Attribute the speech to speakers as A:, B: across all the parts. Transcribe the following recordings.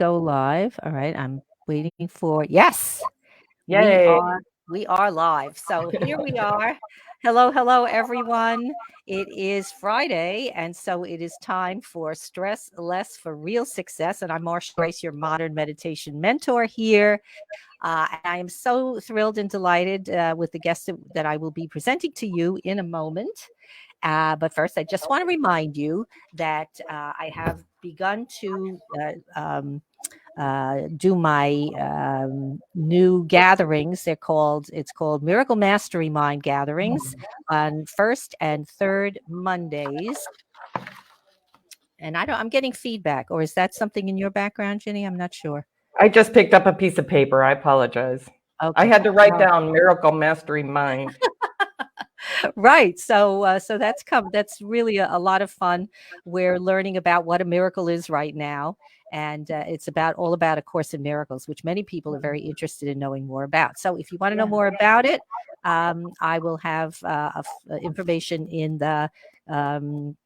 A: go live. All right, I'm waiting for yes. We
B: Yay.
A: are live. So here we are. Hello, everyone. It is Friday, and so it is time for Stress Less for Real Success. And I'm Marsha Grace, your modern meditation mentor here. And I am so thrilled and delighted with the guest that I will be presenting to you in a moment. But first, I just want to remind you that I have begun to do my new gatherings. It's called Miracle Mastery Mind Gatherings on first and third Mondays. And I'm getting feedback, or is that something in your background, Ginny? I'm not sure.
B: I just picked up a piece of paper. I apologize.
A: Okay.
B: I had to write down Miracle Mastery Mind.
A: Right. So that's really a lot of fun. We're learning about what a miracle is right now. And it's all about A Course in Miracles, which many people are very interested in knowing more about. So if you want to know more about it, I will have information in the down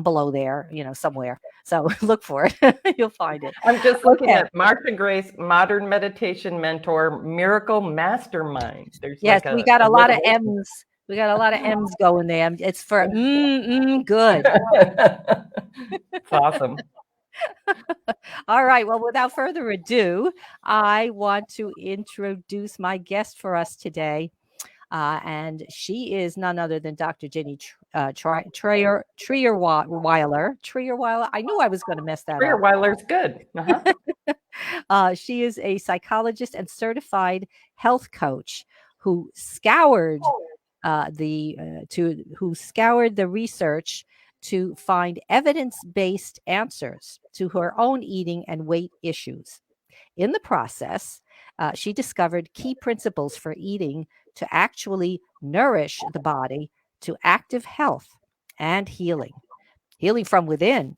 A: below there, somewhere. So look for it. You'll find it.
B: I'm just looking at Marsha Grace, Modern Meditation Mentor, Miracle Mastermind. There's
A: Yes,
B: like
A: we got a lot of
B: alliteration.
A: M's. We got a lot of M's going there. It's for good.
B: It's awesome.
A: All right. Well, without further ado, I want to introduce my guest for us today. And she is none other than Dr. Ginny Trierweiler. Trierweiler. I knew I was going to mess that up.
B: Trierweiler's good.
A: She is a psychologist and certified health coach who scoured the research to find evidence-based answers to her own eating and weight issues. In the process, she discovered key principles for eating to actually nourish the body to active health and healing from within,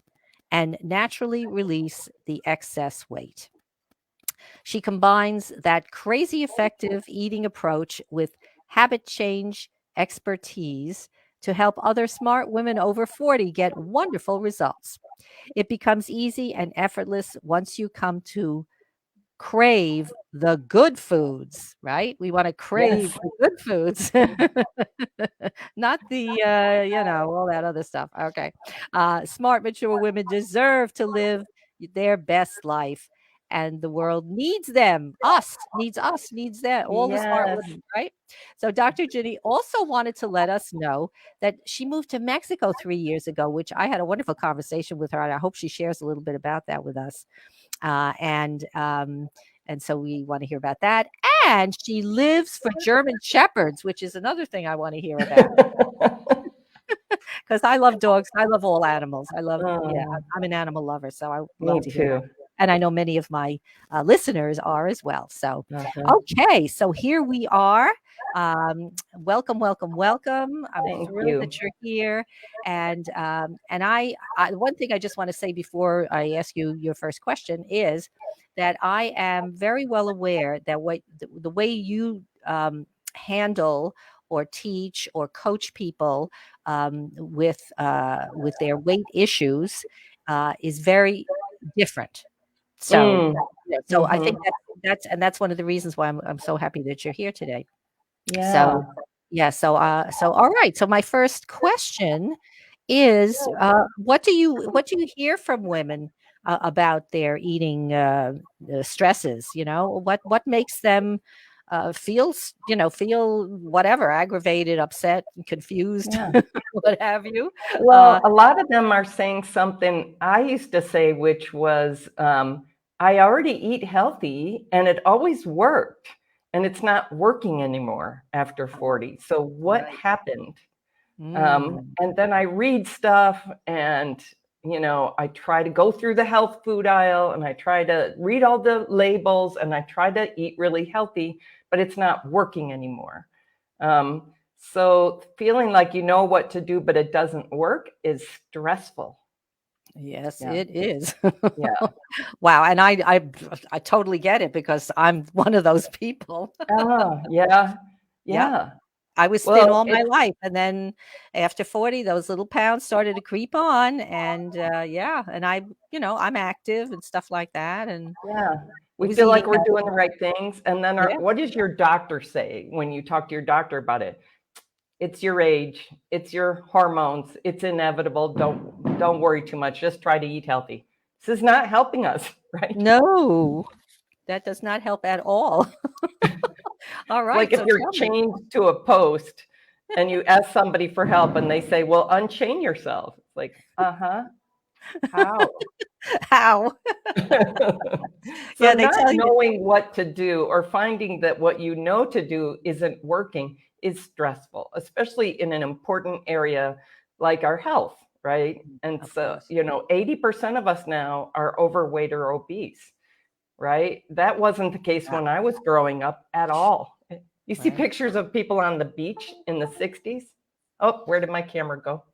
A: and naturally release the excess weight. She combines that crazy effective eating approach with habit change expertise to help other smart women over 40 get wonderful results. It becomes easy and effortless once you come to crave the good foods, right? We want to crave the good foods, not the, all that other stuff. Okay. Smart, mature women deserve to live their best life. And the world needs them. Needs them, all the smart women, right? So Dr. Ginny also wanted to let us know that she moved to Mexico 3 years ago, which I had a wonderful conversation with her. And I hope she shares a little bit about that with us. And so we want to hear about that. And she lives for German Shepherds, which is another thing I want to hear about. Because I love dogs. I love all animals. I'm an animal lover, so I love to hear that. And I know many of my listeners are as well. So, okay. So here we are. Welcome. I'm thrilled that you're here. And I one thing I just want to say before I ask you your first question is that I am very well aware that the way you handle or teach or coach people with their weight issues is very different. So I think that's one of the reasons why I'm so happy that you're here today. So all right. So my first question is, what do you hear from women about their eating stresses? What makes them feel whatever, aggravated, upset, confused, what have you?
B: Well, a lot of them are saying something I used to say, which was, I already eat healthy and it always worked. And it's not working anymore after 40. So what happened? And then I read stuff and, I try to go through the health food aisle and I try to read all the labels and I try to eat really healthy, but it's not working anymore. So feeling like you know what to do, but it doesn't work is stressful.
A: Yes, it is. Wow. And I totally get it because I'm one of those people.
B: Yeah.
A: I was thin
B: Well,
A: all my life, and then after 40, those little pounds started to creep on, and, yeah, and I'm active and stuff like that, and
B: yeah,
A: I
B: we
A: was
B: feel like
A: eating
B: we're doing the right things. And then
A: yeah.
B: what does your doctor say when you talk to your doctor about it? It's your age, it's your hormones, it's inevitable. Don't worry too much. Just try to eat healthy. This is not helping us, right?
A: No, that does not help at all. All
B: It's like
A: right,
B: if
A: so
B: you're
A: tell me.
B: chained to a post and you ask somebody for help and they say, well, unchain yourself. It's like, uh-huh, how?
A: How?
B: So
A: Yeah, they
B: not
A: tell you
B: knowing what to do or finding that what you know to do isn't working is stressful, especially in an important area like our health, right? And
A: of
B: so,
A: course.
B: 80% of us now are overweight or obese, right? That wasn't the case
A: Wow,
B: when I was growing up at all. You see
A: right.
B: pictures of people on the beach in the 60s? Oh, where did my camera go?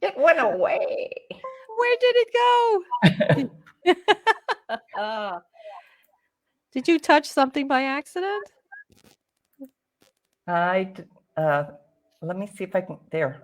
B: It went away.
A: Where did it go? Did uh, did you touch something by accident?
B: I let me see if I can there.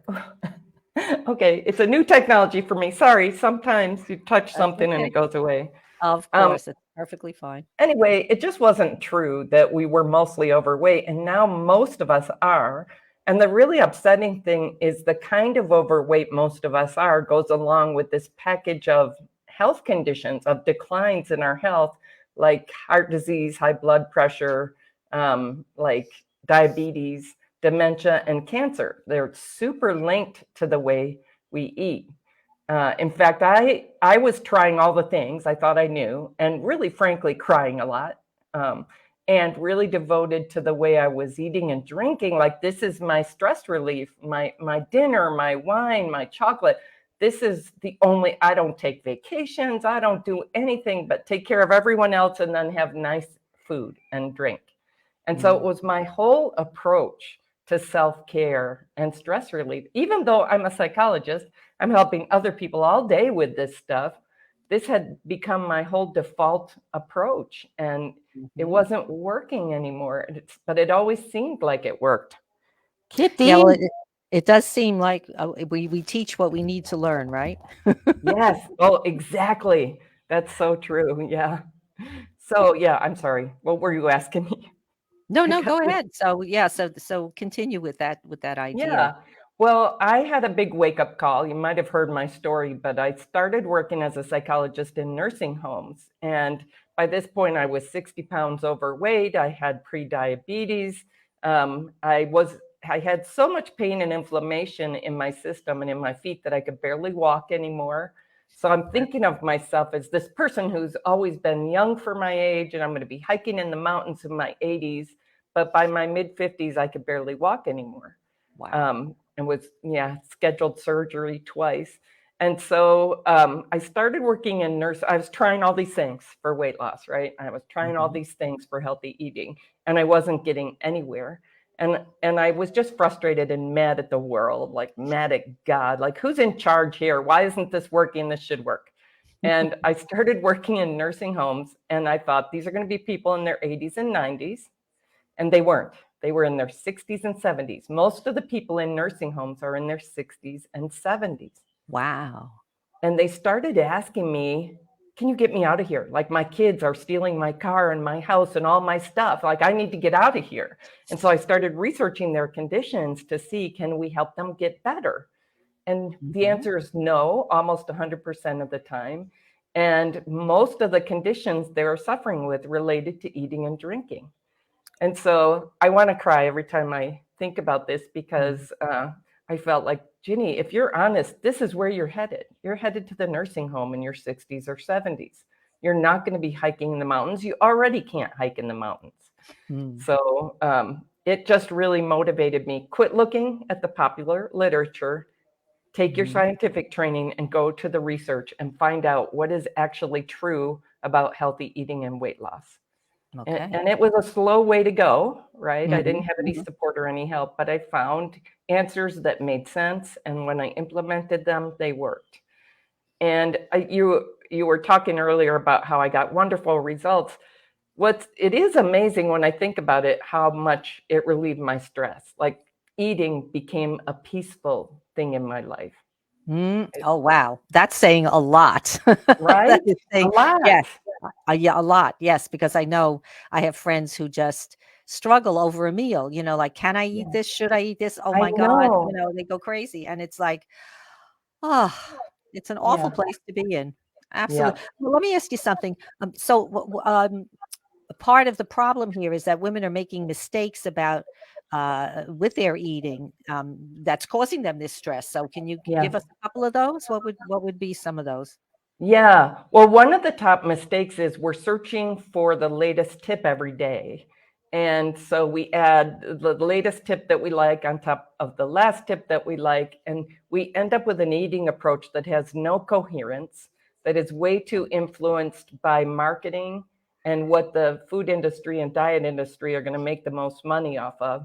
B: Okay, it's a new technology for me. Sorry, sometimes you touch
A: That's
B: something and
A: okay.
B: it goes away.
A: Of
B: Um,
A: course, it's perfectly fine.
B: anyway, it just wasn't true that we were mostly overweight, and now most of us are. And the really upsetting thing is the kind of overweight most of us are goes along with this package of health conditions, of declines in our health, like heart disease, high blood pressure, like diabetes, dementia, and cancer. They're super linked to the way we eat. In fact, I was trying all the things I thought I knew, and really, frankly, crying a lot, um, and really devoted to the way I was eating and drinking. Like, this is my stress relief, my dinner, my wine, my chocolate. This is the only. I don't take vacations. I don't do anything but take care of everyone else, and then have nice food and drink. And so it
A: Mm,
B: was my whole approach to self care and stress relief. Even though I'm a psychologist, I'm helping other people all day with this stuff. This had become my whole default approach, and it
A: mhm.
B: wasn't working anymore. But it always seemed like it worked.
A: Yeah,
B: Kitty?
A: well, it does seem like, we teach what we need to learn, right?
B: Yes. Oh, exactly. That's so true. Yeah. So, yeah, I'm sorry. What were you asking me?
A: No,
B: I
A: no,
B: cut
A: go
B: you.
A: ahead. So, yeah, so continue with that idea.
B: Yeah. Well, I had a big wake up call. You might have heard my story, but I started working as a psychologist in nursing homes. And by this point, I was 60 pounds overweight. I had pre-diabetes. Um, I was I had so much pain and inflammation in my system and in my feet that I could barely walk anymore. So I'm thinking of myself as this person who's always been young for my age, and I'm going to be hiking in the mountains in my 80s. But by my mid 50s, I could barely walk anymore,
A: Wow.
B: and was scheduled surgery twice. And so I started working in nurse. I was trying all these things for weight loss, right? I was trying all
A: Mhm.
B: these things for healthy eating, and I wasn't getting anywhere. And I was just frustrated and mad at the world, like mad at God, like who's in charge here? Why isn't this working? This should work. And I started working in nursing homes, and I thought these are going to be people in their 80s and 90s, and they weren't. They were in their 60s and 70s. Most of the people in nursing homes are in their 60s and 70s.
A: Wow.
B: And they started asking me, can you get me out of here? Like, my kids are stealing my car and my house and all my stuff. Like, I need to get out of here. And so I started researching their conditions to see, can we help them get better? And the
A: Mhm.
B: answer is no, almost 100% of the time. And most of the conditions they're suffering with related to eating and drinking. And so I want to cry every time I think about this,
A: Mm.
B: because I felt like, Ginny, if you're honest, this is where you're headed. You're headed to the nursing home in your 60s or 70s. You're not going to be hiking in the mountains. You already can't hike in the mountains.
A: Mm.
B: So it just really motivated me. Quit looking at the popular literature, take your
A: Mhm.
B: scientific training, and go to the research and find out what is actually true about healthy eating and weight loss.
A: Okay.
B: And it was a slow way to go, right? I didn't
A: Mhm.
B: have any
A: Mhm.
B: support or any help, but I found answers that made sense. And when I implemented them, they worked. And you were talking earlier about how I got wonderful results. it is amazing when I think about it, how much it relieved my stress. Like eating became a peaceful thing in my life.
A: Oh, wow. That's saying a lot. That
B: Right?
A: is
B: A
A: saying,
B: lot.
A: yes, yeah, a lot. Yes, because I know I have friends who just struggle over a meal, like, can I eat
B: Yeah.
A: this? Should I eat this? Oh
B: I
A: my God.
B: know.
A: They go crazy. And it's like, oh, it's an awful
B: Yeah.
A: place to be in.
B: Yeah.
A: Absolutely. Well, let me ask you something. So, a part of the problem here is that women are making mistakes about with their eating that's causing them this stress. So, can you
B: Yeah.
A: give us a couple of those? What would be some of those?
B: Yeah. Well, one of the top mistakes is we're searching for the latest tip every day. And so we add the latest tip that we like on top of the last tip that we like. And we end up with an eating approach that has no coherence, that is way too influenced by marketing and what the food industry and diet industry are going to make the most money off of.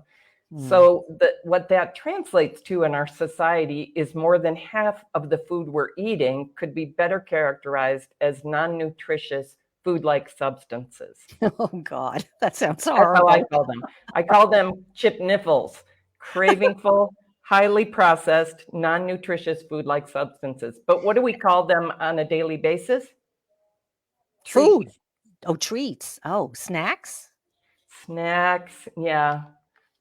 A: Mm.
B: So what that translates to in our society is more than half of the food we're eating could be better characterized as non-nutritious food-like substances.
A: Oh God, that sounds
B: That's how I
A: horrible.
B: call them. I call them chip niffles, cravingful, highly processed, non-nutritious food-like substances. But what do we call them on a daily basis?
A: Food.
B: Treats.
A: Oh, treats. Oh, snacks.
B: Snacks, yeah.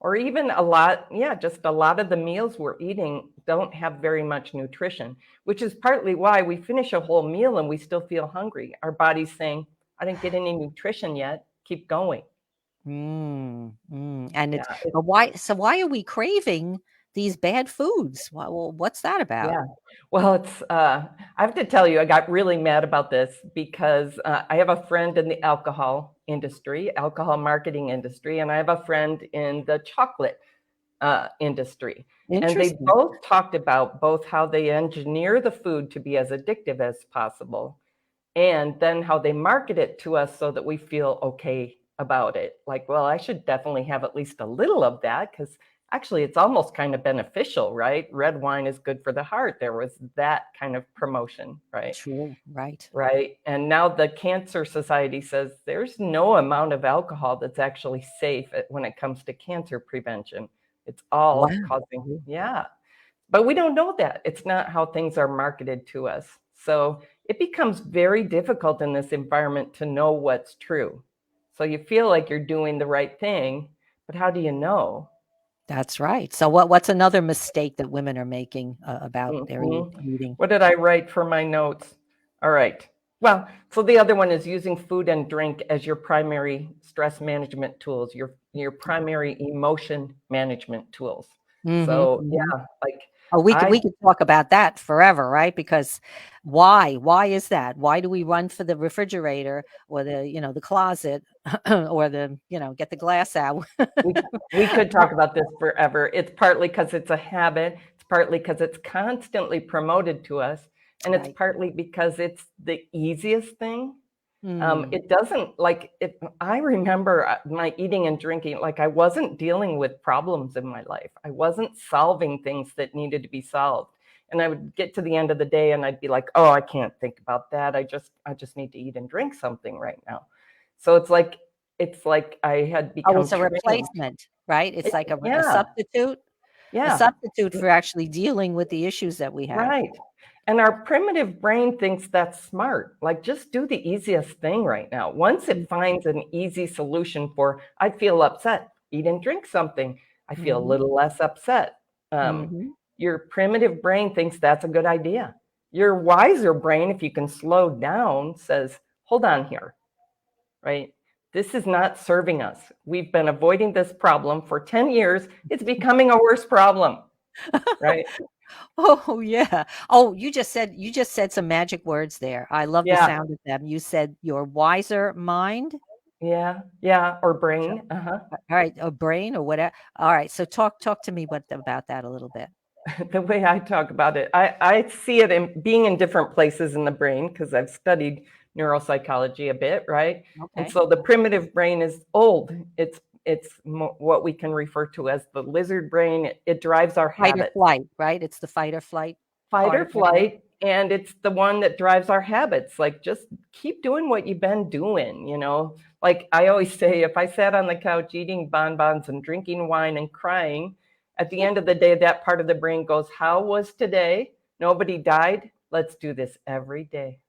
B: Or even a lot, yeah, just a lot of the meals we're eating don't have very much nutrition, which is partly why we finish a whole meal and we still feel hungry. Our body's saying, I didn't get any nutrition yet. Keep going.
A: And
B: Yeah,
A: it's but why? So why are we craving these bad foods? What's that about?
B: yeah. Well, I have to tell you, I got really mad about this because I have a friend in the alcohol industry, alcohol marketing industry, and I have a friend in the chocolate industry. And they
A: Interesting.
B: both talked about both how they engineer the food to be as addictive as possible, and then how they market it to us so that we feel okay about it. Like, well, I should definitely have at least a little of that because actually it's almost kind of beneficial, right? Red wine is good for the heart. There was that kind of promotion, right?
A: True. Right.
B: Right. And now the Cancer Society says there's no amount of alcohol that's actually safe when it comes to cancer prevention. It's all
A: Wow.
B: causing, yeah. But we don't know that. It's not how things are marketed to us. So it becomes very difficult in this environment to know what's true. So you feel like you're doing the right thing, but how do you know?
A: That's right. So what's another mistake that women are making about their
B: Mhm.
A: eating?
B: What did I write for my notes? All right. Well, so the other one is using food and drink as your primary stress management tools, your primary emotion management tools.
A: Hmm.
B: So
A: Hmm.
B: yeah, like
A: Oh, we could
B: I
A: we could talk about that forever, right? Because why? Why is that? Why do we run for the refrigerator or the closet or get the glass out?
B: we we could talk about this forever. It's partly because it's a habit. It's partly because it's constantly promoted to us, and it's
A: Right.
B: partly because it's the easiest thing.
A: Mm,
B: It doesn't like it. I remember my eating and drinking, like I wasn't dealing with problems in my life. I wasn't solving things that needed to be solved. And I would get to the end of the day and I'd be like, oh, I can't think about that. I just need to eat and drink something right now. So it's like I had
A: oh,
B: become
A: it's a
B: trained.
A: replacement, right? It's like a
B: Yeah,
A: substitute, a
B: yeah.
A: substitute for actually dealing with the issues that we have.
B: Right. And our primitive brain thinks that's smart. Like, just do the easiest thing right now. Once it finds an easy solution for, I feel upset, eat and drink something, I feel a
A: Mm-hmm.
B: little less upset. Um,
A: Mm-hmm.
B: your primitive brain thinks that's a good idea. Your wiser brain, if you can slow down, says, hold on here, right? This is not serving us. We've been avoiding this problem for 10 years. It's becoming a worse problem, right?
A: Oh, yeah. Oh, you just said some magic words there. I love the
B: Yeah.
A: sound of them. You said your wiser mind.
B: Yeah, yeah, or
A: So,
B: brain. Uh-huh.
A: all right, a brain or whatever. All right. So talk to me about that a little bit.
B: The way I talk about it, I see it in being in different places in the brain because I've studied neuropsychology a bit, right? And
A: Okay.
B: so the primitive brain is old. It's what we can refer to as the lizard brain. It drives our
A: Fight or
B: habits.
A: flight, right? It's the fight or flight
B: Fight
A: part
B: or
A: of our brain.
B: flight. And it's the one that drives our habits. Like, just keep doing what you've been doing, you know? Like I always say, if I sat on the couch eating bonbons and drinking wine and crying, at the end of the day, that part of the brain goes, how was today? Nobody died. Let's do this every day.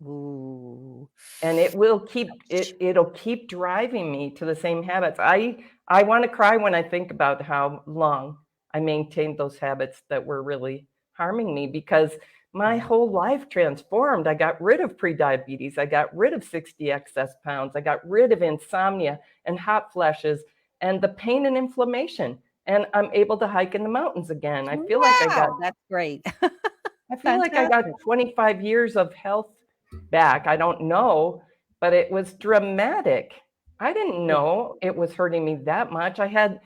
A: Ooh.
B: And it will keep it'll keep driving me to the same habits. I want to cry when I think about how long I maintained those habits that were really harming me, because my whole life transformed. I got rid of prediabetes. I got rid of 60 excess pounds. I got rid of insomnia and hot flashes and the pain and inflammation. And I'm able to hike in the mountains again.
A: Wow, that's great.
B: I feel like I got
A: Fantastic.
B: 25 years of health back. I don't know, but it was dramatic. I didn't know it was hurting me that much. I had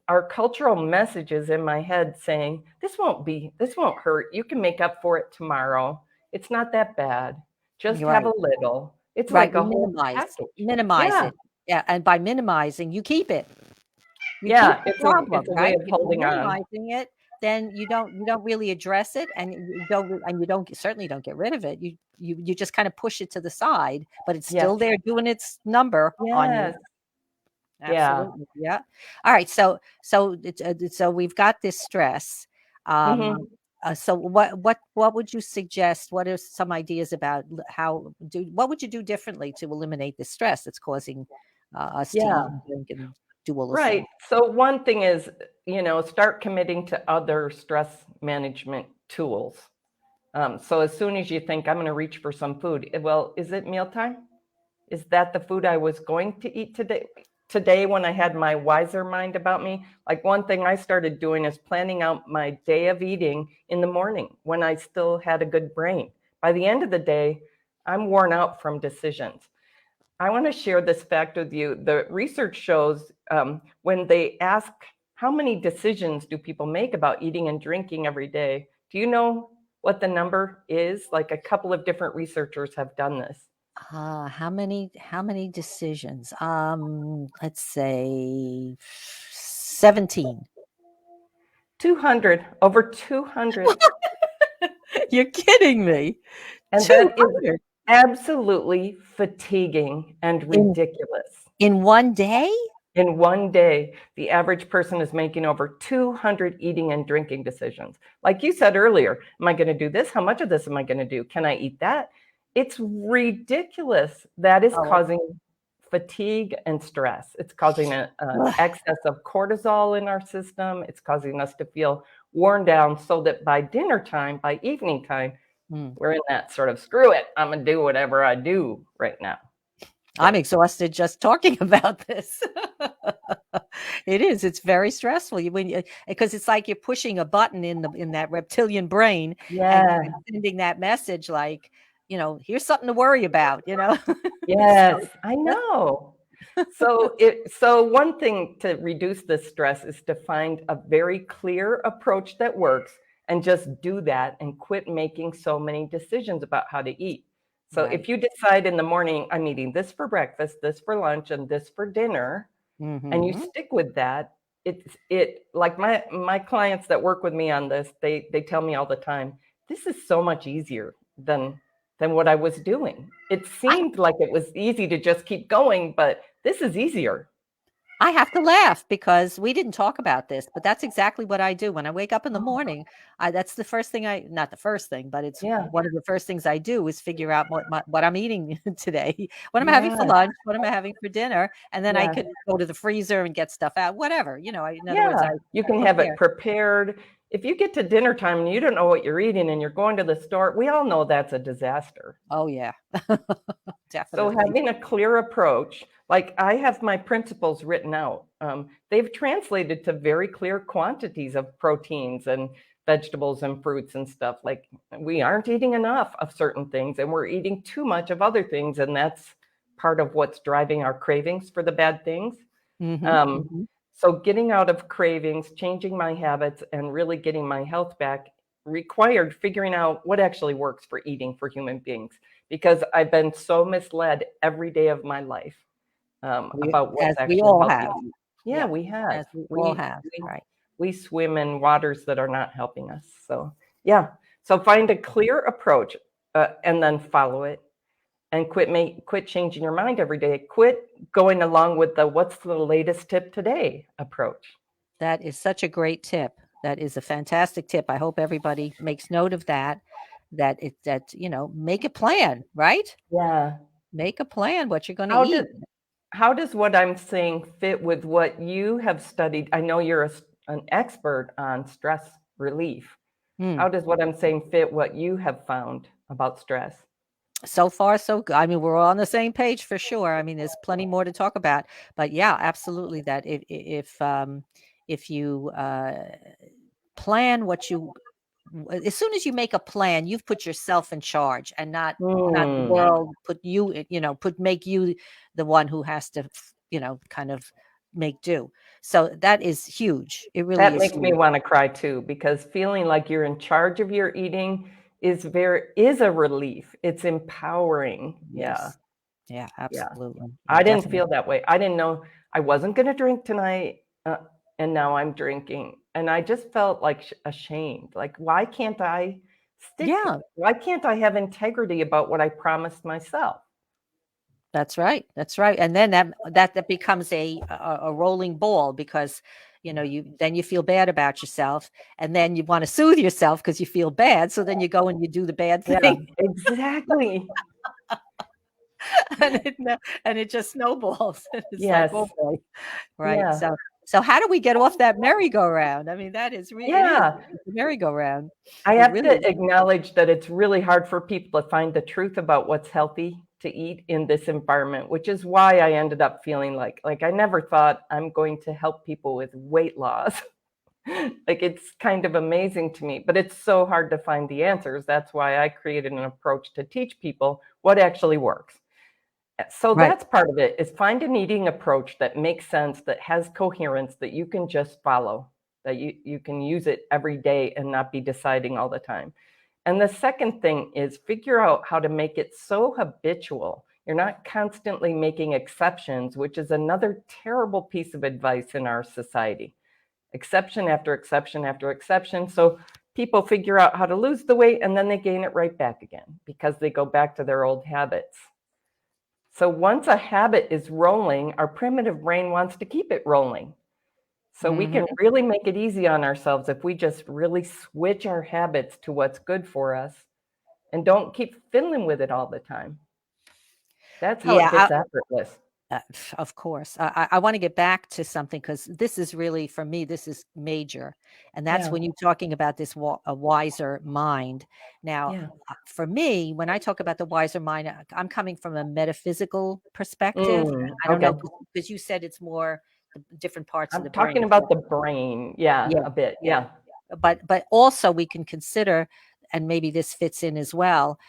B: our cultural messages in my head saying, this won't hurt. You can make up for it tomorrow. It's not that bad. Just
A: You're
B: have
A: right.
B: a little. It's
A: Right.
B: like
A: We
B: a whole package.
A: minimize
B: Yeah.
A: it. Yeah. And by minimizing, you keep it. You keep
B: Yeah.
A: the
B: It's
A: problem,
B: a way
A: right?
B: of
A: If you're
B: holding on.
A: minimizing it, then you don't really address it, and you certainly don't get rid of it. You just kind of push it to the side, but it's
B: Yes.
A: still there doing its number on you.
B: Yes. Yeah.
A: Absolutely. Yeah. All right. So we've got this stress.
B: Hmm.
A: So what would you suggest? What are some ideas about what would you do differently to eliminate the stress that's causing us to eat
B: Yeah.
A: and drink and do all those
B: Right.
A: things?
B: So one thing is, start committing to other stress management tools. So as soon as you think, I'm going to reach for some food, well, is it mealtime? Is that the food I was going to eat today? Today, when I had my wiser mind about me, like, one thing I started doing is planning out my day of eating in the morning when I still had a good brain. By the end of the day, I'm worn out from decisions. I want to share this fact with you. The research shows, when they ask how many decisions do people make about eating and drinking every day, do you know what the number is? Like, a couple of different researchers have done this.
A: How many decisions? Let's say 17.
B: 200, over 200.
A: You're kidding me.
B: And that is
A: 200
B: absolutely fatiguing and
A: in
B: ridiculous.
A: in one day?
B: In one day, the average person is making over 200 eating and drinking decisions. Like you said earlier, am I going to do this? How much of this am I going to do? Can I eat that? It's ridiculous. That is
A: Oh,
B: causing fatigue and stress. It's causing an
A: ugh.
B: excess of cortisol in our system. It's causing us to feel worn down, so that by dinner time, by evening time,
A: Mm.
B: we're in that sort of, screw it, I'm going to do whatever I do right now.
A: I'm
B: So,
A: exhausted just talking about this. It is. It's very stressful. Because it's like you're pushing a button in that reptilian brain,
B: yeah.
A: and sending that message like, here's something to worry about.
B: Yes,
A: So
B: I know. So one thing to reduce this stress is to find a very clear approach that works, and just do that and quit making so many decisions about how to eat. So
A: right.
B: if you decide in the morning, I'm eating this for breakfast, this for lunch, and this for dinner, and you
A: Mhm.
B: stick with that, it like my clients that work with me on this, they tell me all the time, this is so much easier than what I was doing. It
A: I
B: seemed like it was easy to just keep going, but this is easier.
A: I have to laugh because we didn't talk about this, but that's exactly what I do when I wake up in the morning. That's the first thing not the first thing, but it's
B: Yeah.
A: one of the first things I do is figure out what I'm eating today. What am I having for
B: Yeah.
A: lunch? What am I having for dinner? And then I
B: Yeah.
A: could go to the freezer and get stuff out, whatever. In other words, I
B: Yeah. You can have
A: prepare.
B: it prepared. If you get to dinner time and you don't know what you're eating and you're going to the store, we all know that's a disaster.
A: Oh yeah.
B: So
A: Definitely.
B: having a clear approach, like, I have my principles written out. They've translated to very clear quantities of proteins and vegetables and fruits and stuff. Like, we aren't eating enough of certain things and we're eating too much of other things. And that's part of what's driving our cravings for the bad things.
A: Mhm.
B: Um,
A: Mhm.
B: so getting out of cravings, changing my habits, and really getting my health back required figuring out what actually works for eating for human beings, because I've been so misled every day of my life, about what's
A: As we
B: actually
A: all
B: healthy
A: have.
B: to eat. Yeah,
A: Yeah.
B: we have.
A: As we all
B: We
A: have.
B: we
A: Right.
B: we swim in waters that are not helping us. So yeah. So find a clear approach and then follow it, and quit changing your mind every day. Quit going along with the what's the latest tip today approach.
A: That is such a great tip. That is a fantastic tip. I hope everybody makes note of that. Make a plan, right?
B: Yeah.
A: Make a plan what you're going to
B: How does
A: eat.
B: how does what I'm saying fit with what you have studied? I know you're an expert on stress relief.
A: Hmm.
B: How does what I'm saying fit what you have found about stress?
A: So far, so good. I mean, we're all on the same page for sure. I mean, there's plenty more to talk about, but yeah, absolutely. That if you plan what you as soon as you make a plan, you've put yourself in charge, and not the
B: Mm,
A: world put you put make you the one who has to kind of make do. So that is huge. It really
B: that
A: is
B: makes me
A: huge.
B: want to cry too, because feeling like you're in charge of your eating is a relief. It's empowering. Yeah.
A: Yes. Yeah,
B: Yeah.
A: absolutely. Yeah,
B: I didn't
A: definitely.
B: feel that way. I didn't know I wasn't going to drink tonight, and now I'm drinking, and I just felt like ashamed. Like, why can't I stick to
A: Yeah,
B: it? Why can't I have integrity about what I promised myself?
A: that's right. That's right. And then that becomes a rolling ball, because you feel bad about yourself, and then you want to soothe yourself because you feel bad. So then you go and you do the bad
B: Yeah,
A: thing,
B: exactly.
A: and it just snowballs. It's like,
B: Yes.
A: oh boy, right?
B: Yeah.
A: So how do we get off that merry-go-round? I mean, that is it is
B: Yeah.
A: it's a merry-go-round.
B: I
A: It
B: have
A: really
B: to acknowledge that it's really hard for people to find the truth about what's healthy to eat in this environment, which is why I ended up feeling like I never thought I'm going to help people with weight loss. Like, it's kind of amazing to me, but it's so hard to find the answers. That's why I created an approach to teach people what actually works. So
A: right.
B: that's part of it, is find an eating approach that makes sense, that has coherence, that you can just follow, that you can use it every day and not be deciding all the time. And the second thing is figure out how to make it so habitual. You're not constantly making exceptions, which is another terrible piece of advice in our society. Exception after exception after exception. So people figure out how to lose the weight and then they gain it right back again because they go back to their old habits. So once a habit is rolling, our primitive brain wants to keep it rolling. So we can
A: Hmm.
B: really make it easy on ourselves if we just really switch our habits to what's good for us and don't keep fiddling with it all the time. That's how it
A: Yeah.
B: gets effortless.
A: Of course. I want to get back to something, because this is really, for me, this is major. And that's
B: Yeah.
A: when you're talking about this a wiser mind. Now,
B: Yeah.
A: for me, when I talk about the wiser mind, I'm coming from a metaphysical perspective. I don't know,
B: Okay.
A: because you said it's more the different parts of
B: I'm
A: the brain.
B: talking about the brain. Yeah,
A: Yeah,
B: a bit.
A: yeah.
B: Yeah.
A: But also we can consider, and maybe this fits in as well,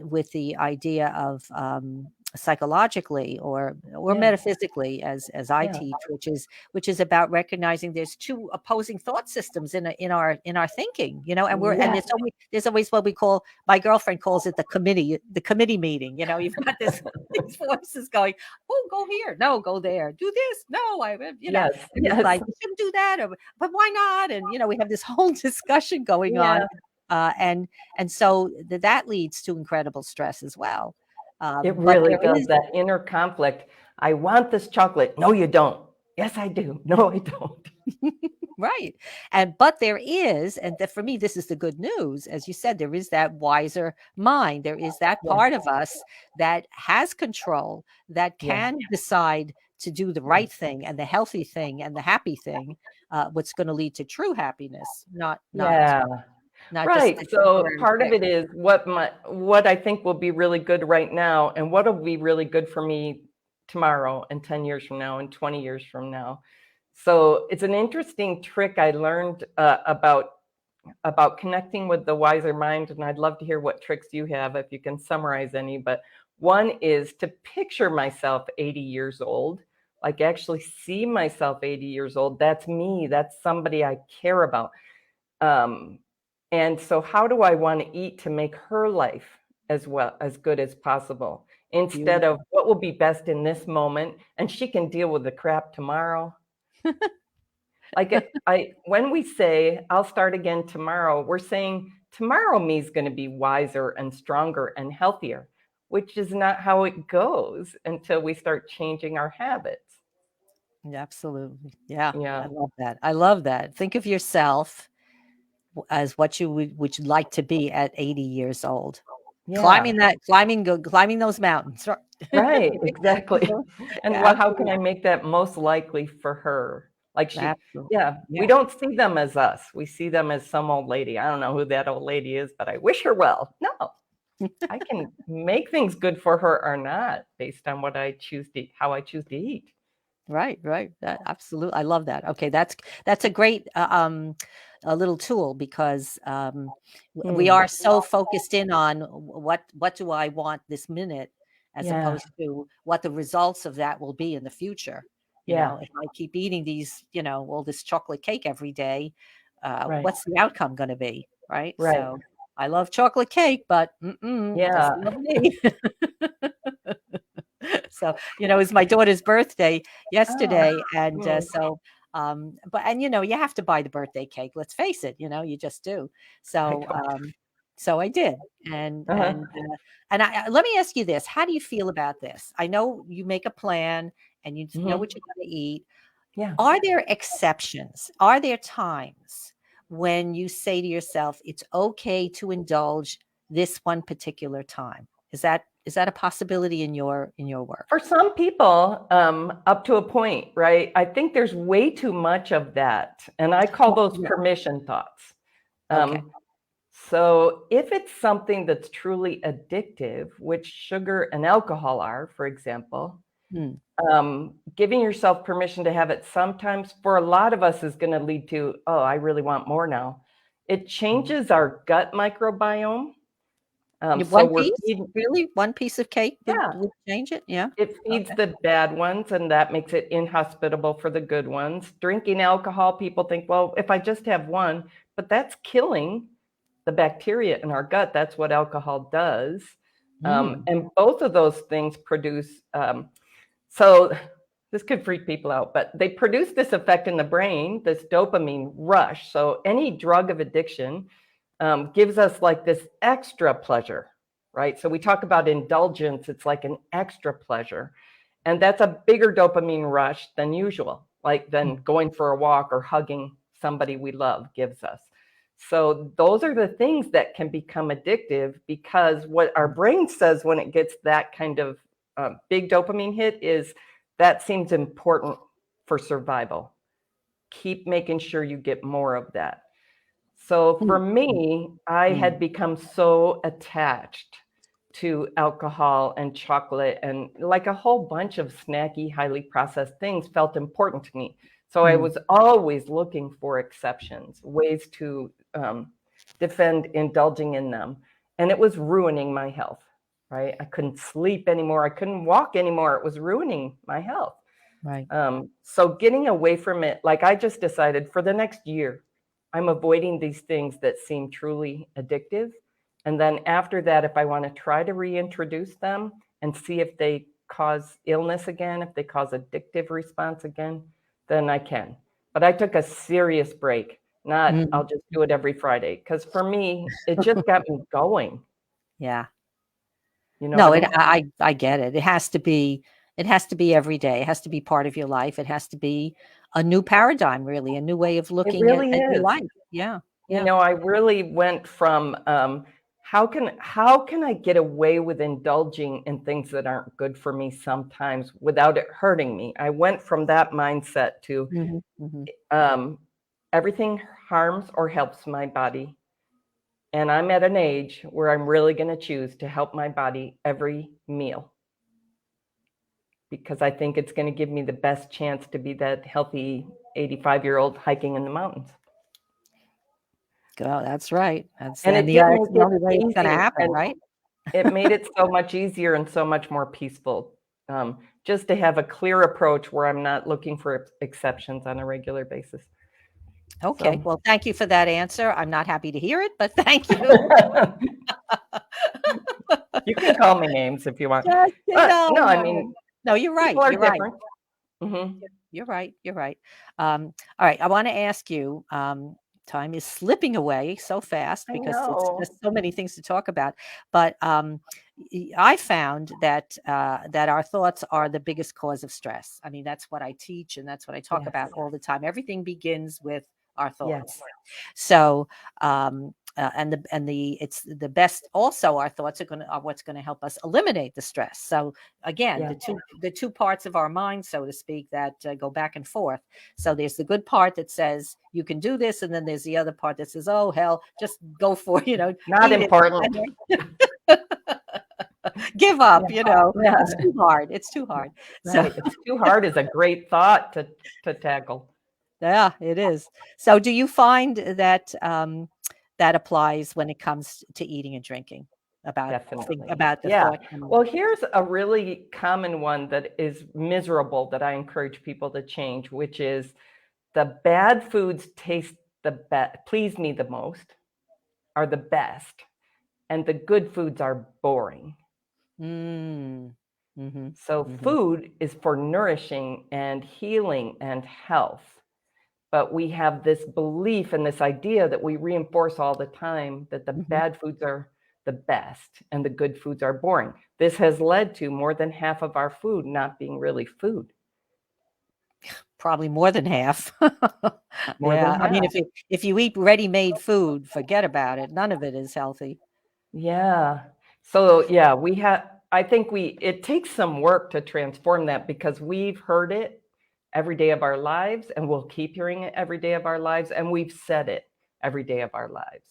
A: with the idea of psychologically or
B: Yeah.
A: metaphysically, as I
B: Yeah.
A: teach, which is about recognizing there's two opposing thought systems in our thinking, and
B: Yes.
A: there's always what we call, my girlfriend calls it the committee meeting. You've got these voices going, oh, go here, no, go there, do this, no,
B: Yes.
A: and it's
B: Yes.
A: like, you shouldn't do that, but why not? And we have this whole discussion going on,
B: Yeah.
A: and so that leads to incredible stress as well.
B: It
A: But
B: really
A: there
B: does,
A: is
B: that inner conflict. I want this chocolate. No, you don't. Yes, I do. No, I don't.
A: right, but there is, and for me, this is the good news. As you said, there is that wiser mind. There is that
B: Yeah.
A: part of us that has control, that
B: Yeah.
A: can decide to do the
B: Yeah.
A: right thing and the healthy thing and the happy thing, what's going to lead to true happiness,
B: Yeah.
A: not just
B: Right.
A: a
B: So
A: temporary
B: part of
A: fix.
B: it is what I think will be really good right now and what will be really good for me tomorrow and 10 years from now and 20 years from now. So it's an interesting trick I learned about connecting with the wiser mind, and I'd love to hear what tricks you have if you can summarize any. But one is to picture myself 80 years old, like actually see myself 80 years old. That's me. That's somebody I care about. Um, and so how do I want to eat to make her life as well as good as possible, instead of
A: Beautiful.
B: what will be best in this moment and she can deal with the crap tomorrow. Like I when we say I'll start again tomorrow, we're saying tomorrow me is going to be wiser and stronger and healthier, which is not how it goes until we start changing our habits.
A: Absolutely. Yeah. I
B: Yeah.
A: love that. I love that. Think of yourself as what you would like to be at 80 years old.
B: Yeah.
A: Climbing those mountains.
B: Right, exactly. And
A: Yeah,
B: well, how can
A: absolutely.
B: I make that most likely for her? Like
A: Absolutely.
B: yeah, we
A: Yeah.
B: don't see them as us. We see them as some old lady. I don't know who that old lady is, but I wish her well. No, I can make things good for her or not based on what I choose to, how I choose to eat.
A: Right, right. Absolutely. I love that. Okay, that's a great a little tool because we
B: Hmm.
A: are so focused in on what do I want this minute as
B: Yeah,
A: opposed to what the results of that will be in the future.
B: yeah,
A: If I keep eating these, all this chocolate cake every day,
B: right,
A: what's the outcome going to be? Right.
B: right.
A: So I love chocolate cake, but
B: Yeah.
A: doesn't love me. So it was my daughter's birthday
B: Oh,
A: yesterday, and
B: mm,
A: you have to buy the birthday cake, let's face it, you just do.
B: I
A: so
B: don't.
A: um so I did. and
B: Uh-huh.
A: and let me ask you this: how do you feel about this? I know you make a plan and you know what
B: Hmm.
A: you're going to eat.
B: Yeah.
A: Are there exceptions? Are there times when you say to yourself it's okay to indulge this one particular time? Is that a possibility in your work?
B: For some people, up to a point, right? I think there's way too much of that. And I call
A: Well,
B: those
A: yeah.
B: permission thoughts.
A: Okay.
B: Um, so if it's something that's truly addictive, which sugar and alcohol are, for example,
A: Mm,
B: giving yourself permission to have it sometimes for a lot of us is going to lead to, oh, I really want more now. It
A: mhm.
B: changes our gut microbiome. So
A: One
B: we're
A: piece?
B: feeding,
A: Really? One piece of cake would
B: yeah,
A: would change it? Yeah.
B: it feeds
A: Okay.
B: the bad ones, and that makes it inhospitable for the good ones. Drinking alcohol, people think, well, if I just have one, but that's killing the bacteria in our gut. That's what alcohol does.
A: Mm,
B: And both of those things produce, so this could freak people out, but they produce this effect in the brain, this dopamine rush. So any drug of addiction gives us like this extra pleasure, right? So we talk about indulgence, it's like an extra pleasure. And that's a bigger dopamine rush than usual, like
A: mm,
B: than going for a walk or hugging somebody we love gives us. So those are the things that can become addictive because what our
A: mm,
B: brain says when it gets that kind of big dopamine hit is that seems important for survival. Keep making sure you get more of that. So
A: mm,
B: for
A: mm,
B: me, I
A: mm,
B: had become so attached to alcohol and chocolate and like a whole bunch of snacky, highly processed things felt important to me. So I
A: mm.
B: was always looking for exceptions, ways to defend indulging in them. And it was ruining my health, right? I couldn't sleep anymore. I couldn't walk anymore. It was ruining my health.
A: Right.
B: So getting away from it, like I just decided for the next year, I'm avoiding these things that seem truly addictive. And then after that, if I want to try to reintroduce them and see if they cause illness again, if they cause addictive response again, then I can. But I took a serious break, not
A: Mm.
B: I'll just do it every Friday. Because for me, it just got me going.
A: Yeah.
B: You know what
A: No,
B: I
A: it
B: mean?
A: I get it. It has to be every day. It has to be part of your life. It has to be a new paradigm, really, a new way of
B: It
A: looking at
B: really
A: your
B: is.
A: life. Yeah.
B: You
A: Yeah.
B: know, I really went from how can I get away with indulging in things that aren't good for me sometimes without it hurting me? I went from that mindset to
A: Mhm, mhm.
B: um, everything harms or helps my body. And I'm at an age where I'm really going to choose to help my body every meal because I think it's going to give me the best chance to be that healthy 85-year-old hiking in the mountains.
A: Go That's right. That's
B: And
A: and
B: it
A: the
B: did
A: that's
B: make
A: the
B: it
A: only way it's gonna
B: easy.
A: happen,
B: And
A: right?
B: it made it so much easier and so much more peaceful just to have a clear approach where I'm not looking for exceptions on a regular basis.
A: Okay.
B: So
A: Well, thank you for that answer. I'm not happy to hear it, but thank you.
B: you can call me names if you want.
A: Just
B: But
A: no,
B: no, I
A: no, no.
B: mean,
A: No, you're right.
B: people are
A: You're right.
B: different. Hmm.
A: You're right. You're right. All right. I want to ask you. Time is slipping away so fast
B: I
A: because it's
B: know.
A: just so many things to talk about. But I found that that our thoughts are the biggest cause of stress. I mean, that's what I teach, and that's what I talk
B: Yes.
A: about all the time. Everything begins with our thoughts.
B: Yes.
A: So, and the it's the best. Also, our thoughts are what's going to help us eliminate the stress. So again,
B: Yeah.
A: the two parts of our mind, so to speak, that go back and forth. So there's the good part that says you can do this, and then there's the other part that says, "Oh hell, just go for
B: Not
A: eat it,
B: important.
A: give up."
B: Yeah.
A: It's
B: Yeah.
A: too hard. It's too hard. So
B: Right. It's too hard is a great thought to tackle.
A: yeah, it is. So do you find that that applies when it comes to eating and drinking
B: Definitely.
A: about the
B: Yeah.
A: thought coming?
B: Well, here's a really common one that is miserable that I encourage people to change, which is the bad foods taste the best, please me the most, are the best, and the good foods are boring.
A: Mm. Mm-hmm.
B: So
A: Mm-hmm.
B: food is for nourishing and healing and health. But we have this belief and this idea that we reinforce all the time that the
A: Mm-hmm.
B: bad foods are the best and the good foods are boring. This has led to more than half of our food not being really food.
A: Probably more than half.
B: More than
A: Yeah, I mean,
B: half.
A: if you eat ready-made food, forget about it. None of it is healthy.
B: Yeah. So yeah, I think it takes some work to transform that because we've heard it every day of our lives and we'll keep hearing it every day of our lives and we've said it every day of our lives.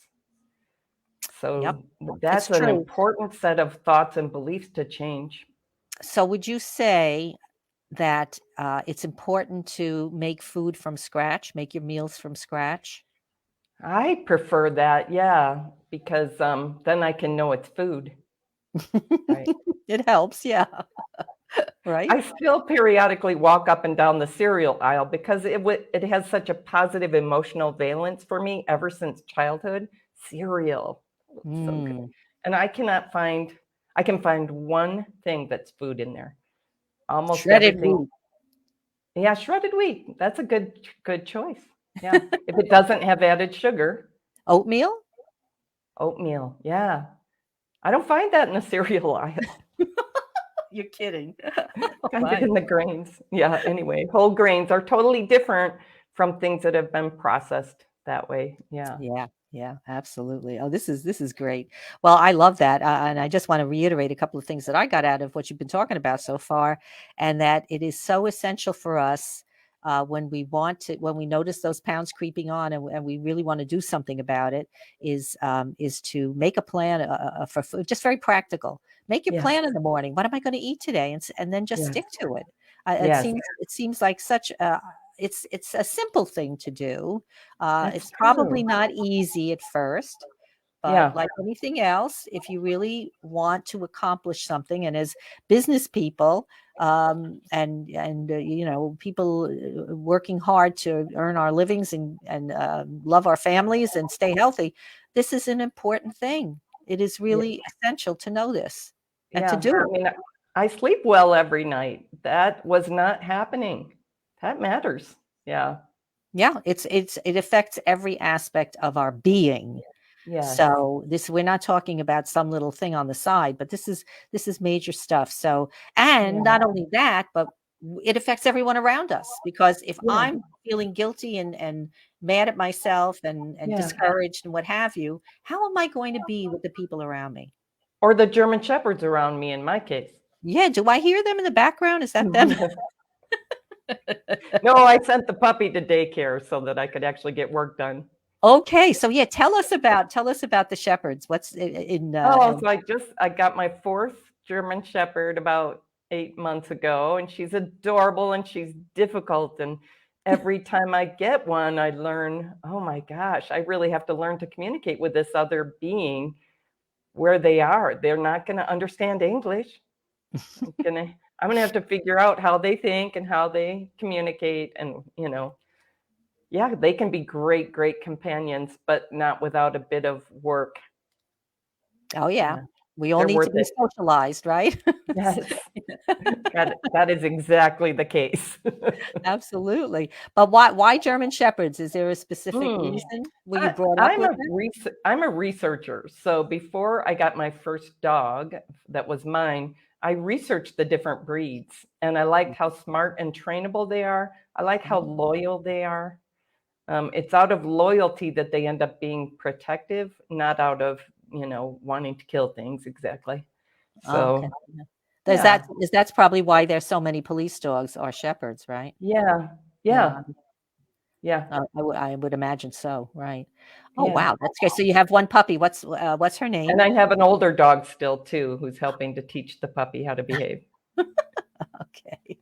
A: Yep,
B: So
A: it's
B: that's an
A: true.
B: important set of thoughts and beliefs to change.
A: So would you say that it's important to make food from scratch, make your meals from scratch?
B: I prefer that, yeah, because then I can know it's food, right?
A: It helps, yeah, right?
B: I still periodically walk up and down the cereal aisle because it has such a positive emotional valence for me ever since childhood. Cereal, so good.
A: Mm.
B: And I can find one thing that's food in there. Almost
A: Shredded
B: everything.
A: wheat.
B: Yeah, shredded wheat. That's a good choice. Yeah. If it doesn't have added sugar,
A: Oatmeal?
B: oatmeal. Yeah. I don't find that in the cereal aisle.
A: You're kidding.
B: Find it
A: My.
B: in the grains. Yeah, anyway, whole grains are totally different from things that have been processed that way. Yeah.
A: Yeah, yeah, absolutely. Oh, this is great. Well, I love that, and I just want to reiterate a couple of things that I got out of what you've been talking about so far, and that it is so essential for us when we notice those pounds creeping on, and we really want to do something about it, is to make a plan for food, just very practical. Make your
B: Yes.
A: plan in the morning. What am I going to eat today, and then just
B: Yes.
A: stick to it.
B: Yes.
A: It seems like such a it's a simple thing to do.
B: That's
A: It's probably
B: true.
A: not easy at first, but
B: Yeah.
A: like anything else, if you really want to accomplish something, and as business people, and people working hard to earn our livings and love our families and stay healthy, this is an important thing. It is
B: Yeah.
A: really essential to know this and to
B: Yeah.
A: do
B: I
A: it.
B: mean, I sleep well every night. That was not happening. That matters. Yeah.
A: Yeah, it affects every aspect of our being.
B: Yes.
A: So this we're not talking about some little thing on the side, but this is major stuff. So and
B: Yeah.
A: not only that, but it affects everyone around us because if
B: Yeah.
A: I'm feeling guilty and mad at myself and
B: Yeah.
A: discouraged and what have you, how am I going to be with the people around me?
B: Or the German shepherds around me in my case.
A: Yeah, do I hear them in the background? Is that them?
B: No, I sent the puppy to daycare so that I could actually get work done.
A: Okay, so yeah, tell us about the shepherds. What's in
B: Oh, so I got my fourth German Shepherd about 8 months ago, and she's adorable and she's difficult. And every time I get one, I learn, oh my gosh, I really have to learn to communicate with this other being where they are. They're not going to understand English. Gonna I'm gonna have to figure out how they think and how they communicate, and yeah, they can be great companions, but not without a bit of work.
A: Oh yeah.
B: Yeah.
A: We all
B: They're
A: need to
B: worth
A: be
B: it.
A: socialized, right?
B: Yes, that is exactly the case.
A: Absolutely. But why German Shepherds? Is there a specific
B: Mm.
A: reason? Were you brought up with it?
B: I'm a researcher. So before I got my first dog that was mine, I researched the different breeds and I liked how smart and trainable they are. I like how
A: Mhm.
B: loyal they are. It's out of loyalty that they end up being protective, not out of, wanting to kill things exactly.
A: Oh, okay.
B: So,
A: Yeah.
B: yeah,
A: That's probably why there's so many police dogs or shepherds, right?
B: yeah,
A: Yeah.
B: yeah, yeah.
A: I would imagine so, right. Oh,
B: Yeah.
A: wow, that's great. So you have one puppy. What's her
B: And
A: name?
B: I have an older dog still too, who's helping to teach the puppy how to behave.
A: Okay.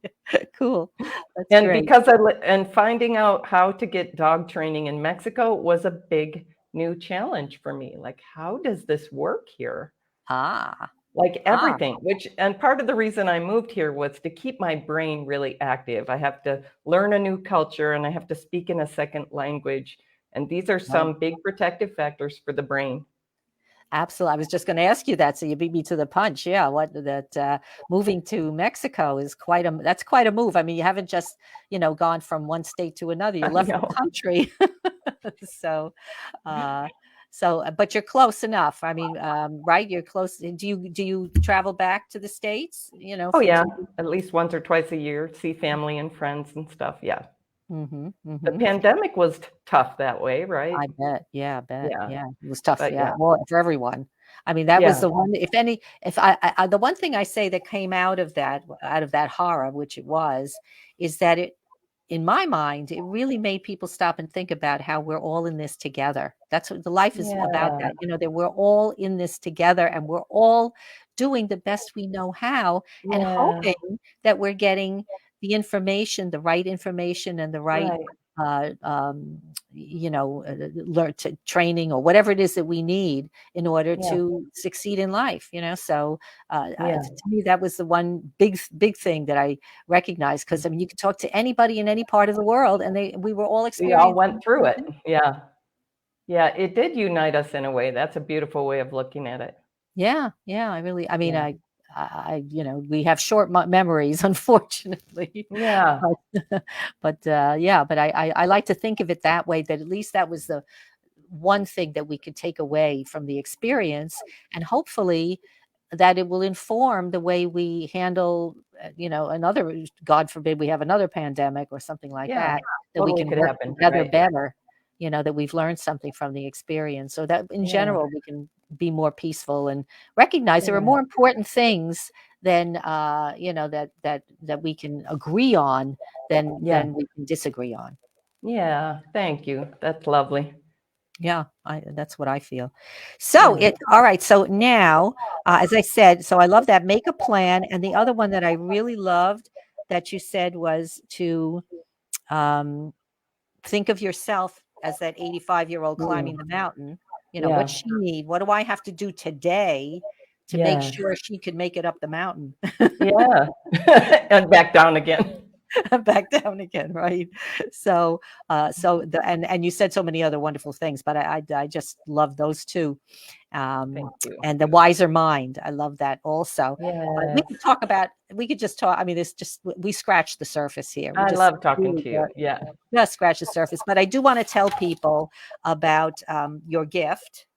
A: Cool. That's
B: And
A: great.
B: because and finding out how to get dog training in Mexico was a big new challenge for me. Like, how does this work here?
A: Ah,
B: Like
A: ah,
B: everything, and part of the reason I moved here was to keep my brain really active. I have to learn a new culture and I have to speak in a second language. And these are
A: right.
B: some big protective factors for the brain.
A: Absolutely. I was just gonna ask you that, so you beat me to the punch. Yeah, moving to Mexico is that's quite a move. I mean, you haven't just, gone from one state to another. You
B: I
A: left the
B: know.
A: country. So, uh, but you're close enough. I mean, right? You're close. Do you travel back to the States,
B: Oh,
A: for
B: yeah.
A: to
B: At least once or twice a year, see family and friends and stuff. Yeah.
A: Mhm,
B: The
A: mhm.
B: pandemic was tough that way, right?
A: I bet. Yeah, I bet.
B: Yeah.
A: Yeah, it was tough.
B: But
A: Yeah,
B: yeah.
A: well, for everyone. I mean, that was
B: Yeah.
A: the one. If the one thing I say that came out of that horror, which it was, is that in my mind, it really made people stop and think about how we're all in this together. That's what the life is about.
B: Yeah.
A: That we're all in this together, and we're all doing the best we know how, and
B: Yeah.
A: hoping that we're getting the right information, and the right
B: Right.
A: uh, um, learn to training or whatever it is that we need in order
B: Yeah.
A: to succeed in life. So
B: Yeah.
A: to me, that was the one big thing that I recognized, because I mean, you could talk to anybody in any part of the world, and we were all
B: We all
A: experiencing
B: went
A: the
B: through
A: same
B: it.
A: thing.
B: Yeah. Yeah. It did unite us in a way. That's a beautiful way of looking at it.
A: Yeah, yeah, I mean,
B: Yeah.
A: we have short memories, unfortunately.
B: Yeah.
A: But, yeah, but I like to think of it that way, that at least that was the one thing that we could take away from the experience, and hopefully that it will inform the way we handle, another, God forbid, we have another pandemic or something like
B: Yeah.
A: that we
B: Totally
A: can
B: could
A: work
B: happen.
A: together
B: Right.
A: better, that we've learned something from the experience, so that in
B: Yeah.
A: general we can be more peaceful and recognize there are
B: Yeah.
A: more important things than, that we can agree on
B: Yeah.
A: than we can disagree on.
B: Yeah. Thank you. That's lovely.
A: Yeah, that's what I feel. So
B: Yeah.
A: it all right. So now, as I said, so I love that, make a plan, and the other one that I really loved that you said was to um, think of yourself as that 85-year-old climbing the
B: Mm.
A: mountain. What
B: Yeah.
A: she need? What do I have to do today to make
B: Yes.
A: sure she can make it up the mountain?
B: Yeah. And back down again.
A: Back down again, right? So, and you said so many other wonderful things, but I just love those two.
B: Thank you.
A: And the wiser mind, I love that also. But
B: Yes.
A: we could just talk. I mean, it's just, we scratched the surface here. We
B: I
A: just
B: love talking
A: really
B: to you. Yeah.
A: just scratch the surface. But I do want to tell people about your gift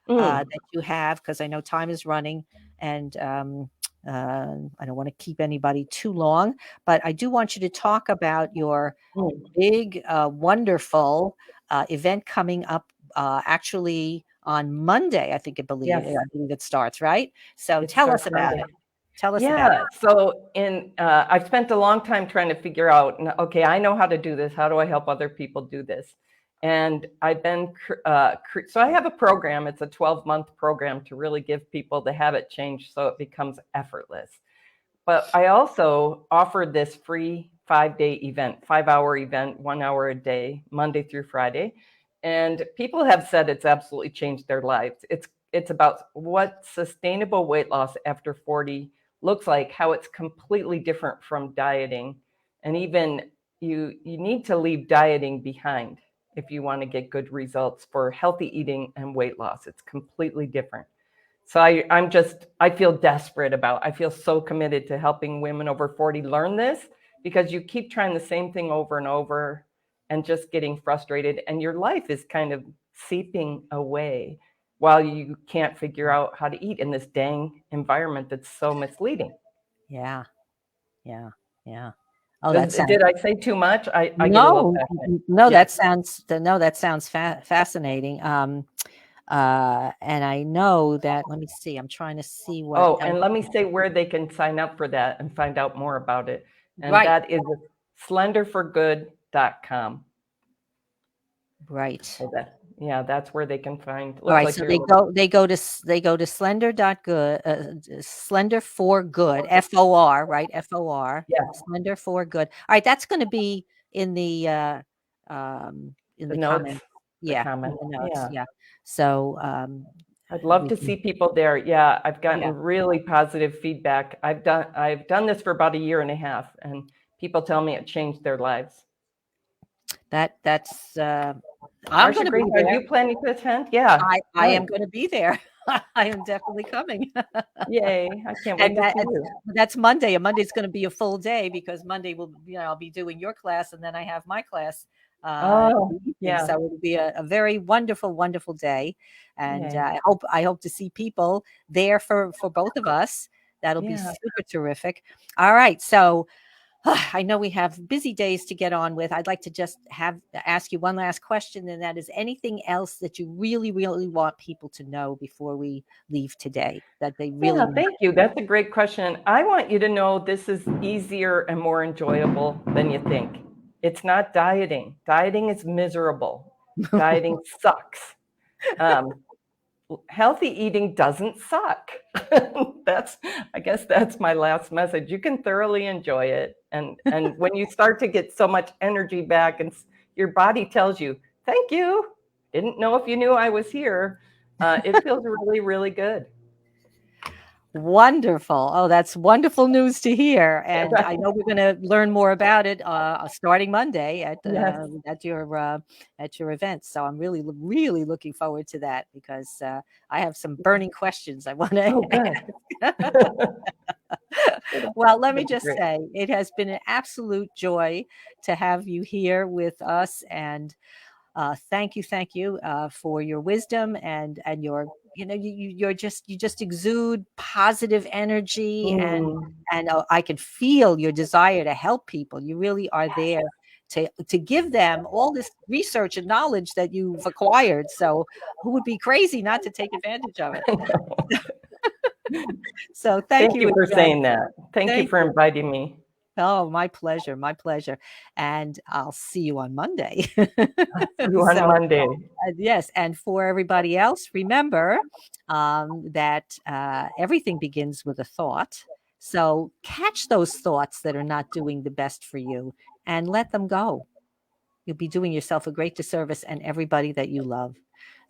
B: Mm.
A: that you have, because I know time is running, and I don't want to keep anybody too long, but I do want you to talk about your
B: Mm.
A: big, wonderful event coming up, actually on Monday.
B: Yes.
A: I believe it starts, right? So
B: It
A: tell us
B: starts
A: about
B: Monday.
A: it. Tell us about
B: Yeah.
A: it.
B: So I've spent a long time trying to figure out, okay, I know how to do this. How do I help other people do this? And I've been, so I have a program. It's a 12-month program to really give people the habit change so it becomes effortless. But I also offered this free 5-day event, 5-hour event, 1 hour a day, Monday through Friday. And people have said it's absolutely changed their lives. It's about what sustainable weight loss after 40 looks like, how it's completely different from dieting. And even you need to leave dieting behind if you want to get good results for healthy eating and weight loss. It's completely different. So I feel desperate I feel so committed to helping women over 40 learn this, because you keep trying the same thing over and over and just getting frustrated, and your life is kind of seeping away while you can't figure out how to eat in this dang environment that's so misleading.
A: Yeah. Yeah. Yeah. Oh, that sounds
B: Did I say too much? I get a little
A: no,
B: passionate.
A: no,
B: Yeah.
A: that sounds fascinating. And I know that, let me see, I'm trying to see what
B: Oh,
A: else.
B: and let me say where they can sign up for that and find out more about it. And
A: Right.
B: that is slenderforgood.com.
A: Right.
B: So yeah, that's where they can find.
A: All
B: Looks
A: right.
B: like
A: So
B: you're a little.
A: they go to slender.good, slender for good, FOR, right? FOR,
B: Yeah,
A: slender for good. All right. That's going to be in
B: the
A: the
B: notes,
A: comments.
B: the
A: Yeah. In
B: comments.
A: the notes.
B: Yeah.
A: Yeah. So,
B: I'd love
A: we
B: to
A: can,
B: see people there. Yeah, I've
A: yeah,
B: gotten really positive feedback. I've done this for about a year and a half, and people tell me it changed their lives.
A: that's, I'm
B: Marsha
A: going to
B: Grace,
A: be
B: are
A: there.
B: you planning to attend? Yeah,
A: I
B: good.
A: am going to be there. I am definitely coming.
B: Yay. I can't wait
A: And
B: to see you.
A: that's Monday, and Monday's gonna be a full day because Monday will, I'll be doing your class, and then I have my class, in
B: Oh,
A: the evening,
B: yeah.
A: so it'll be a very wonderful, wonderful day, and,
B: Yay.
A: I hope to see people there for both of us. That'll be
B: Yeah.
A: super terrific. All right, so I know we have busy days to get on with. I'd like to just ask you one last question, and that is anything else that you really, really want people to know before we leave today that they really
B: Yeah,
A: want?
B: thank you. That's a great question. I want you to know this is easier and more enjoyable than you think. It's not dieting. Dieting is miserable. Dieting sucks. Um, Healthy eating doesn't suck. That's, I guess that's my last message. You can thoroughly enjoy it. And when you start to get so much energy back and your body tells you, thank you, didn't know if you knew I was here, it feels really, really good.
A: Wonderful. Oh, that's wonderful news to hear, and I
B: Right.
A: know we're gonna learn more about it, starting Monday
B: Yes.
A: at your event, so I'm really, really looking forward to that because, I have some burning questions I wanna
B: Oh, good.
A: ask.
B: It'll
A: Well, let me
B: be
A: just
B: great.
A: say, it has been an absolute joy to have you here with us, and thank you for your wisdom and your, you just exude positive energy,
B: Mm.
A: and I can feel your desire to help people. You really are there to give them all this research and knowledge that you've acquired. So who would be crazy not to take advantage of it?
B: I know.
A: So thank
B: Thank
A: you
B: you for
A: again.
B: saying that. Thank you
A: Thank
B: for
A: you.
B: inviting me.
A: Oh, my pleasure, my pleasure. And I'll see you on Monday.
B: See you on
A: So
B: Monday.
A: yes, and for everybody else, remember that everything begins with a thought. So catch those thoughts that are not doing the best for you and let them go. You'll be doing yourself a great disservice and everybody that you love.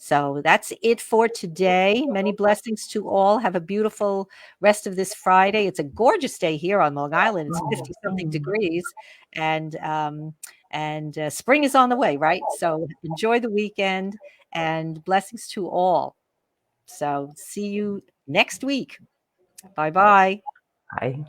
A: So that's it for today. Many blessings to all. Have a beautiful rest of this Friday. It's a gorgeous day here on Long Island. It's 50 something
B: Mm.
A: degrees, and spring is on the way, right? So enjoy the weekend and blessings to all. So see you next week. Bye bye.
B: Bye.